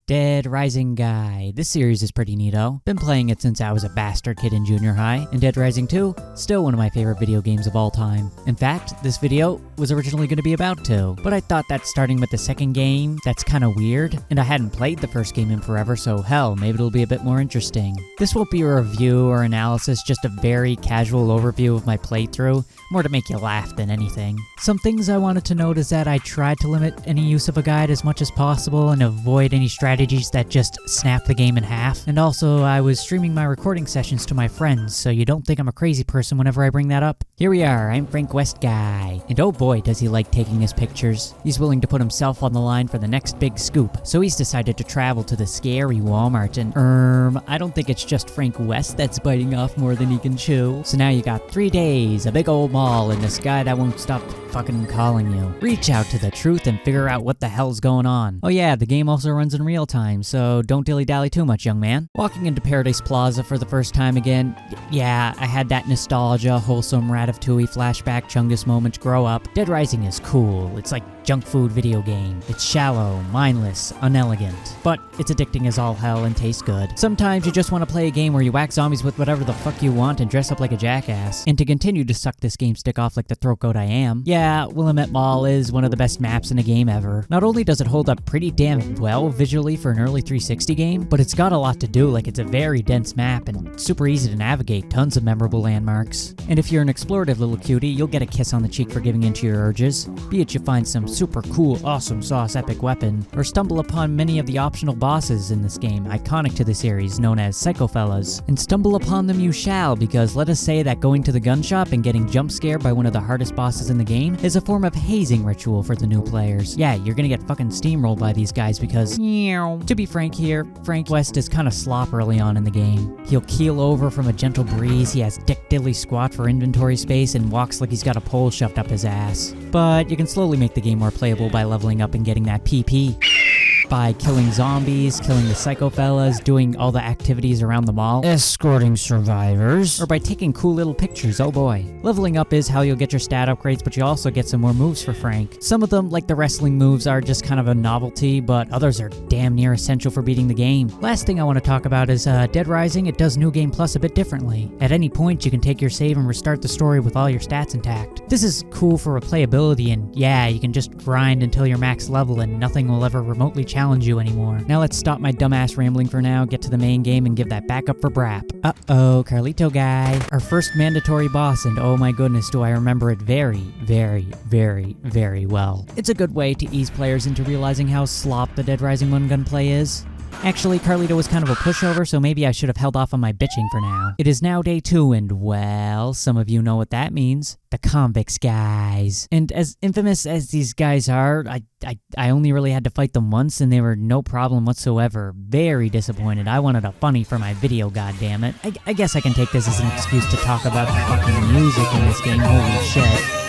Dead Rising guy. This series is pretty neato. Been playing it since I was a bastard kid in junior high, and Dead Rising 2, still one of my favorite video games of all time. In fact, this video was originally going to be about 2, but I thought that starting with the second game, that's kinda weird, and I hadn't played the first game in forever, so hell, maybe it'll be a bit more interesting. This won't be a review or analysis, just a very casual overview of my playthrough, more to make you laugh than anything. Some things I wanted to note is that I tried to limit any use of a guide as much as possible and avoid any strategies that just snap the game in half. And also, I was streaming my recording sessions to my friends, so you don't think I'm a crazy person whenever I bring that up. Here we are, I'm Frank West Guy. And oh boy, does he like taking his pictures. He's willing to put himself on the line for the next big scoop, so he's decided to travel to the scary Walmart and, I don't think it's just Frank West that's biting off more than he can chew. So now you got 3 days, a big old mall, and this guy that won't stop fucking calling you. Reach out to the truth and figure out what the hell's going on. Oh yeah, the game also runs in real time, so don't dilly-dally too much, young man. Walking into Paradise Plaza for the first time again, yeah, I had that nostalgia, wholesome Ratatouille flashback Chungus moment grow up. Dead Rising is cool. It's like junk food video game. It's shallow, mindless, unelegant, but it's addicting as all hell and tastes good. Sometimes you just want to play a game where you whack zombies with whatever the fuck you want and dress up like a jackass. And to continue to suck this game stick off like the throat goat I am, yeah, Willamette Mall is one of the best maps in a game ever. Not only does it hold up pretty damn well visually for an early 360 game, but it's got a lot to do, like it's a very dense map and super easy to navigate, tons of memorable landmarks. And if you're an explorative little cutie, you'll get a kiss on the cheek for giving into your urges, be it you find some super cool, awesome sauce epic weapon, or stumble upon many of the optional bosses in this game, iconic to the series, known as Psycho Fellas. And stumble upon them you shall, because let us say that going to the gun shop and getting jump scared by one of the hardest bosses in the game is a form of hazing ritual for the new players. Yeah, you're gonna get fucking steamrolled by these guys because, to be frank here, Frank West is kinda slop early on in the game. He'll keel over from a gentle breeze, he has dick dilly squat for inventory space, and walks like he's got a pole shoved up his ass. But you can slowly make the game more playable by leveling up and getting that PP. By killing zombies, killing the Psycho Fellas, doing all the activities around the mall, escorting survivors, or by taking cool little pictures, oh boy. Leveling up is how you'll get your stat upgrades, but you also get some more moves for Frank. Some of them, like the wrestling moves, are just kind of a novelty, but others are damn near essential for beating the game. Last thing I want to talk about is Dead Rising. It does New Game Plus a bit differently. At any point, you can take your save and restart the story with all your stats intact. This is cool for replayability, and yeah, you can just grind until you're max level and nothing will ever remotely challenge you anymore. Now let's stop my dumbass rambling for now, get to the main game, and give that back up for Brap. Uh-oh, Carlito guy. Our first mandatory boss, and oh my goodness, do I remember it very, very, very, very well. It's a good way to ease players into realizing how slop the Dead Rising one gun play is. Actually, Carlito was kind of a pushover, so maybe I should have held off on my bitching for now. It is now day 2, and well, some of you know what that means. The convicts, guys. And as infamous as these guys are, I only really had to fight them once, and they were no problem whatsoever. Very disappointed. I wanted a funny for my video, goddammit. I guess I can take this as an excuse to talk about the fucking music in this game, holy shit.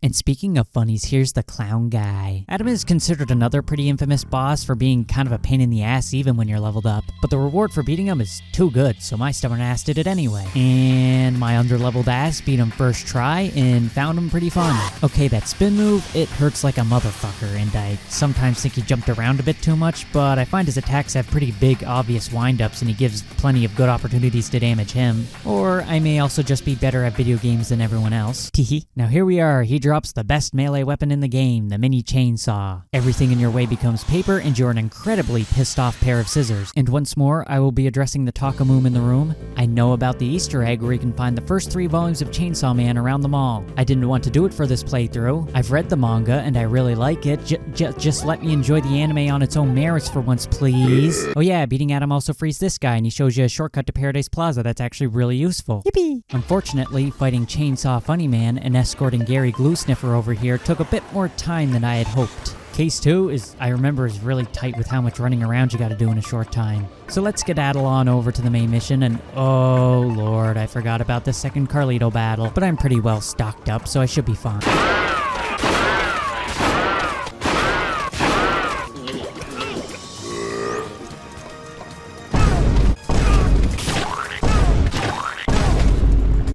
And speaking of funnies, here's the clown guy. Adam is considered another pretty infamous boss for being kind of a pain in the ass even when you're leveled up. But the reward for beating him is too good, so my stubborn ass did it anyway. And my underleveled ass beat him first try and found him pretty fun. Okay, that spin move, it hurts like a motherfucker, and I sometimes think he jumped around a bit too much, but I find his attacks have pretty big, obvious wind-ups, and he gives plenty of good opportunities to damage him. Or I may also just be better at video games than everyone else. Teehee. Now here we are, he drops the best melee weapon in the game, the mini chainsaw. Everything in your way becomes paper, and you're an incredibly pissed off pair of scissors. And once more, I will be addressing the Takamoom in the room. I know about the Easter egg where you can find the first 3 volumes of Chainsaw Man around the mall. I didn't want to do it for this playthrough. I've read the manga, and I really like it. Just let me enjoy the anime on its own merits for once, please. Oh yeah, beating Adam also frees this guy, and he shows you a shortcut to Paradise Plaza that's actually really useful. Yippee! Unfortunately, fighting Chainsaw Funny Man and escorting Gary Glue Sniffer over here took a bit more time than I had hoped. Case 2 is, I remember, is really tight with how much running around you gotta do in a short time. So let's skedaddle on over to the main mission, and oh lord, I forgot about the second Carlito battle, but I'm pretty well stocked up, so I should be fine.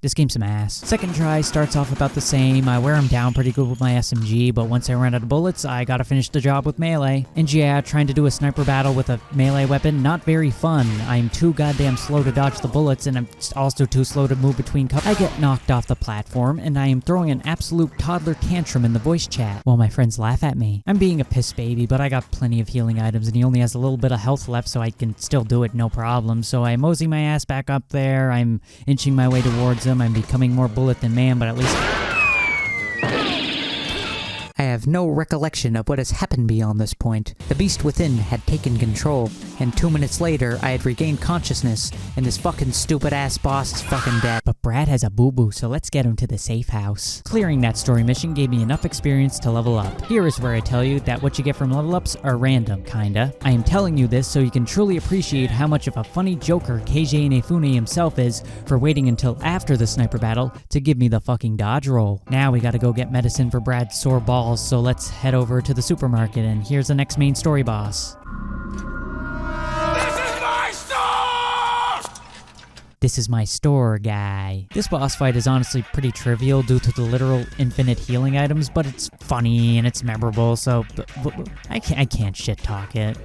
This game's some ass. Second try starts off about the same. I wear him down pretty good with my SMG, but once I run out of bullets, I gotta finish the job with melee. And yeah, trying to do a sniper battle with a melee weapon, not very fun. I'm too goddamn slow to dodge the bullets, and I'm also too slow to move between I get knocked off the platform, and I am throwing an absolute toddler tantrum in the voice chat while my friends laugh at me. I'm being a piss baby, but I got plenty of healing items, and he only has a little bit of health left, so I can still do it no problem. So I mosey my ass back up there. I'm inching my way towards him. I'm becoming more bullet than man, but at least I have no recollection of what has happened beyond this point. The beast within had taken control, and 2 minutes later, I had regained consciousness, and this fucking stupid-ass boss is fucking dead. But Brad has a boo-boo, so let's get him to the safe house. Clearing that story mission gave me enough experience to level up. Here is where I tell you that what you get from level ups are random, kinda. I am telling you this so you can truly appreciate how much of a funny joker KJ Inafune himself is for waiting until after the sniper battle to give me the fucking dodge roll. Now we gotta go get medicine for Brad's sore balls, so let's head over to the supermarket, and here's the next main story boss. This is my store, guy. This boss fight is honestly pretty trivial due to the literal infinite healing items, but it's funny and it's memorable, so I can't shit talk it.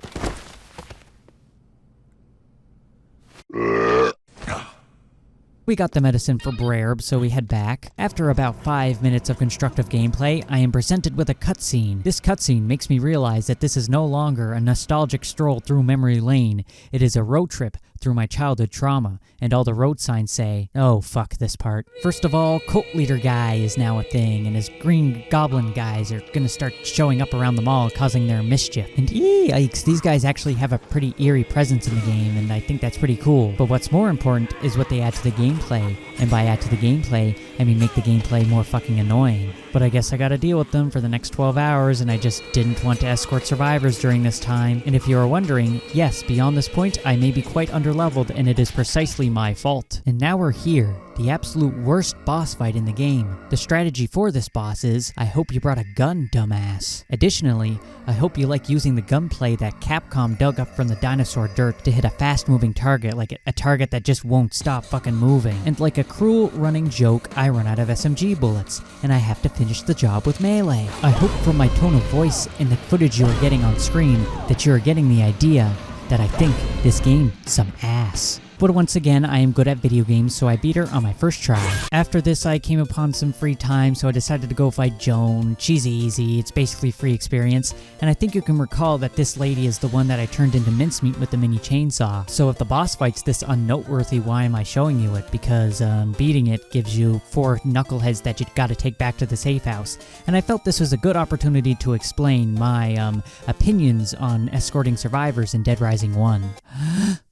We got the medicine for Brerb, so we head back. After about 5 minutes of constructive gameplay, I am presented with a cutscene. This cutscene makes me realize that this is no longer a nostalgic stroll through memory lane. It is a road trip through my childhood trauma, and all the road signs say, oh fuck this part. First of all, cult leader guy is now a thing, and his green goblin guys are gonna start showing up around the mall causing their mischief. And yikes, these guys actually have a pretty eerie presence in the game, and I think that's pretty cool. But what's more important is what they add to the gameplay, and by add to the gameplay, I mean make the gameplay more fucking annoying. But I guess I gotta deal with them for the next 12 hours, and I just didn't want to escort survivors during this time. And if you are wondering, yes, beyond this point, I may be quite underleveled, and it is precisely my fault. And now we're here, the absolute worst boss fight in the game. The strategy for this boss is, I hope you brought a gun, dumbass. Additionally, I hope you like using the gunplay that Capcom dug up from the dinosaur dirt to hit a fast-moving target, like a target that just won't stop fucking moving. And like a cruel running joke, I run out of SMG bullets, and I have to finish the job with melee. I hope from my tone of voice and the footage you are getting on screen that you are getting the idea that I think this game some ass. But once again, I am good at video games, so I beat her on my first try. After this, I came upon some free time, so I decided to go fight Joan. She's easy, it's basically free experience, and I think you can recall that this lady is the one that I turned into mincemeat with the mini chainsaw. So if the boss fight's this unnoteworthy, why am I showing you it? Because beating it gives you 4 knuckleheads that you gotta take back to the safe house. And I felt this was a good opportunity to explain my opinions on escorting survivors in Dead Rising 1.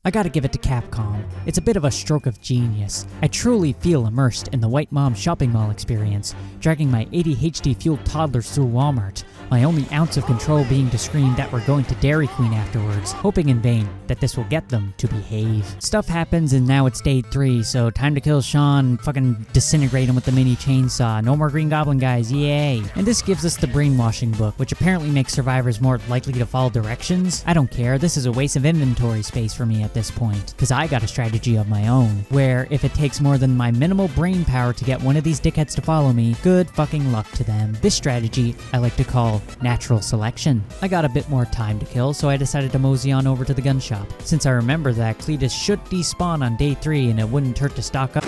I gotta give it to Capcom. It's a bit of a stroke of genius. I truly feel immersed in the White Mom shopping mall experience, dragging my ADHD-fueled toddlers through Walmart, my only ounce of control being to scream that we're going to Dairy Queen afterwards, hoping in vain that this will get them to behave. Stuff happens and now it's day 3, so time to kill Sean and fucking disintegrate him with the mini chainsaw. No more Green Goblin guys, yay! And this gives us the brainwashing book, which apparently makes survivors more likely to follow directions. I don't care, this is a waste of inventory space for me at this point, because I got a strategy of my own, where if it takes more than my minimal brain power to get one of these dickheads to follow me, good fucking luck to them. This strategy I like to call natural selection. I got a bit more time to kill, so I decided to mosey on over to the gun shop, since I remember that Cletus should despawn on day 3 and it wouldn't hurt to stock up.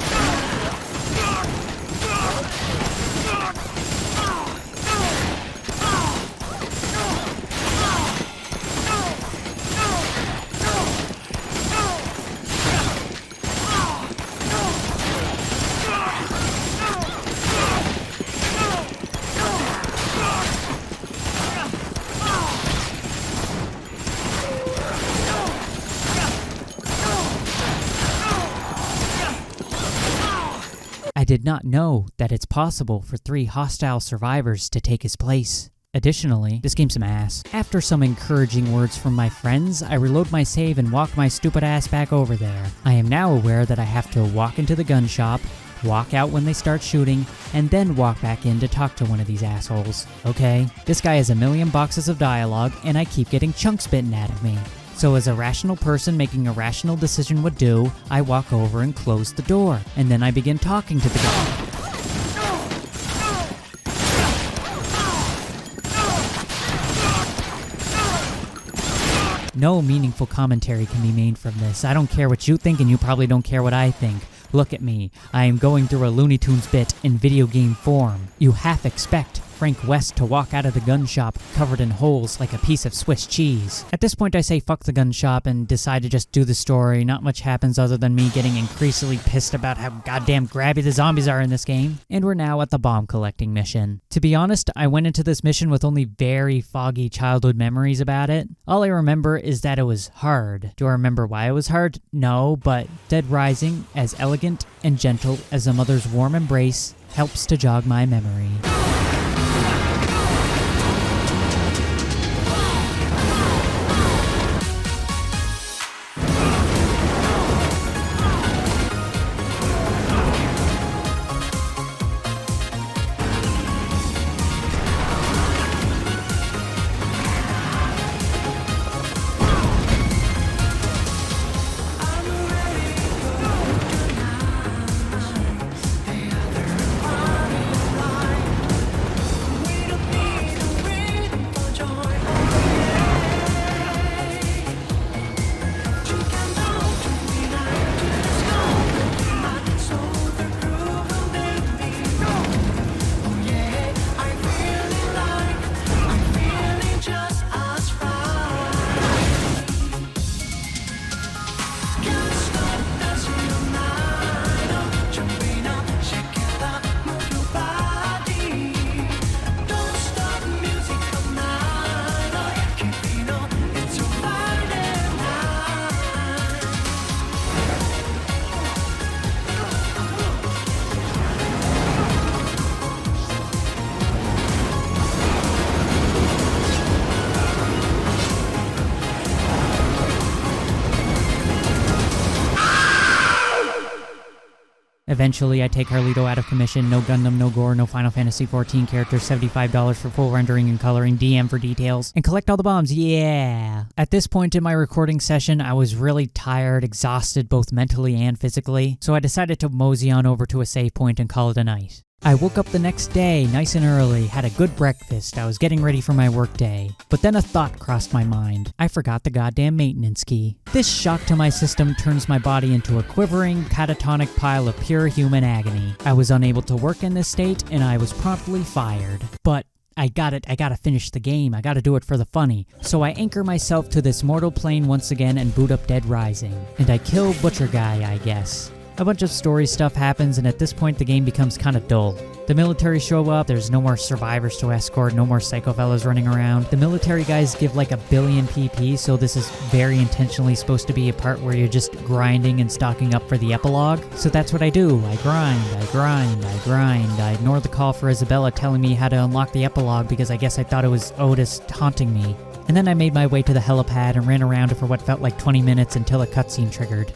I did not know that it's possible for 3 hostile survivors to take his place. Additionally, this game's some ass. After some encouraging words from my friends, I reload my save and walk my stupid ass back over there. I am now aware that I have to walk into the gun shop, walk out when they start shooting, and then walk back in to talk to one of these assholes. Okay, this guy has a million boxes of dialogue, and I keep getting chunks bitten out of me. So as a rational person making a rational decision would do, I walk over and close the door, and then I begin talking to the guy. No meaningful commentary can be made from this. I don't care what you think, and you probably don't care what I think. Look at me. I am going through a Looney Tunes bit in video game form. You half expect Frank West to walk out of the gun shop covered in holes like a piece of Swiss cheese. At this point I say fuck the gun shop and decide to just do the story. Not much happens other than me getting increasingly pissed about how goddamn grabby the zombies are in this game. And we're now at the bomb collecting mission. To be honest, I went into this mission with only very foggy childhood memories about it. All I remember is that it was hard. Do I remember why it was hard? No, but Dead Rising, as elegant and gentle as a mother's warm embrace, helps to jog my memory. Eventually, I take Carlito out of commission, no Gundam, no gore, no Final Fantasy XIV characters, $75 for full rendering and coloring, DM for details, and collect all the bombs, yeah! At this point in my recording session, I was really tired, exhausted both mentally and physically, so I decided to mosey on over to a save point and call it a night. I woke up the next day, nice and early, had a good breakfast, I was getting ready for my workday. But then a thought crossed my mind. I forgot the goddamn maintenance key. This shock to my system turns my body into a quivering, catatonic pile of pure human agony. I was unable to work in this state, and I was promptly fired. But I gotta finish the game, I gotta do it for the funny. So I anchor myself to this mortal plane once again and boot up Dead Rising. And I kill Butcher Guy, I guess. A bunch of story stuff happens, and at this point the game becomes kinda dull. The military show up, there's no more survivors to escort, no more psycho fellas running around. The military guys give like 1 billion PP, so this is very intentionally supposed to be a part where you're just grinding and stocking up for the epilogue. So that's what I do. I grind. I ignore the call for Isabella telling me how to unlock the epilogue because I guess I thought it was Otis haunting me. And then I made my way to the helipad and ran around for what felt like 20 minutes until a cutscene triggered.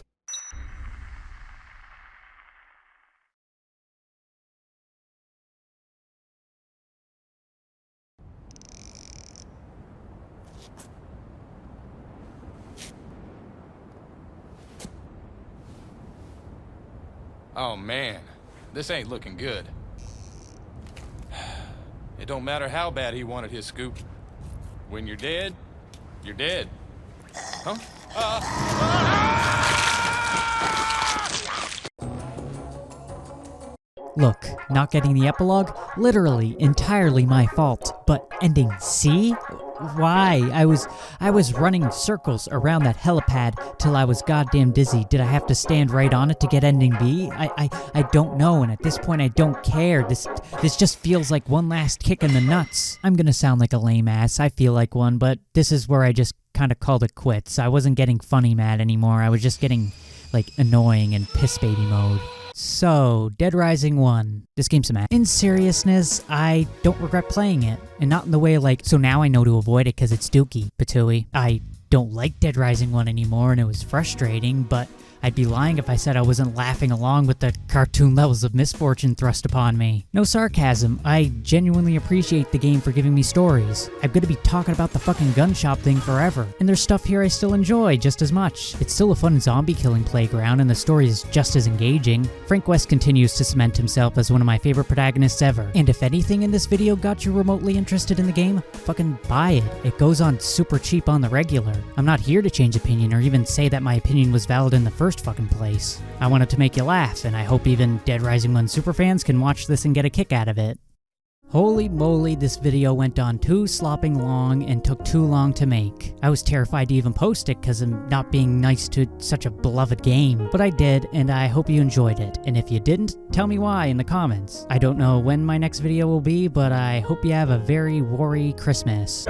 Oh man, this ain't looking good. It don't matter how bad he wanted his scoop. When you're dead, you're dead. Huh? Look, not getting the epilogue, literally entirely my fault. But ending C? Why? I was running circles around that helipad till I was goddamn dizzy. Did I have to stand right on it to get ending B? I don't know, and at this point I don't care. This just feels like one last kick in the nuts. I'm gonna sound like a lame ass, I feel like one, but this is where I just kinda called it quits. I wasn't getting funny mad anymore, I was just getting, like, annoying and piss baby mode. So, Dead Rising 1. This game's some ass. In seriousness, I don't regret playing it. And not in the way like, so now I know to avoid it because it's dookie, Patooey. I don't like Dead Rising 1 anymore and it was frustrating, but I'd be lying if I said I wasn't laughing along with the cartoon levels of misfortune thrust upon me. No sarcasm, I genuinely appreciate the game for giving me stories. I'm gonna be talking about the fucking gun shop thing forever, and there's stuff here I still enjoy just as much. It's still a fun zombie killing playground, and the story is just as engaging. Frank West continues to cement himself as one of my favorite protagonists ever, and if anything in this video got you remotely interested in the game, fucking buy it. It goes on super cheap on the regular. I'm not here to change opinion or even say that my opinion was valid in the first fucking place. I wanted to make you laugh, and I hope even Dead Rising 1 superfans can watch this and get a kick out of it. Holy moly, this video went on too slopping long and took too long to make. I was terrified to even post it because I'm not being nice to such a beloved game. But I did, and I hope you enjoyed it. And if you didn't, tell me why in the comments. I don't know when my next video will be, but I hope you have a very worry Christmas.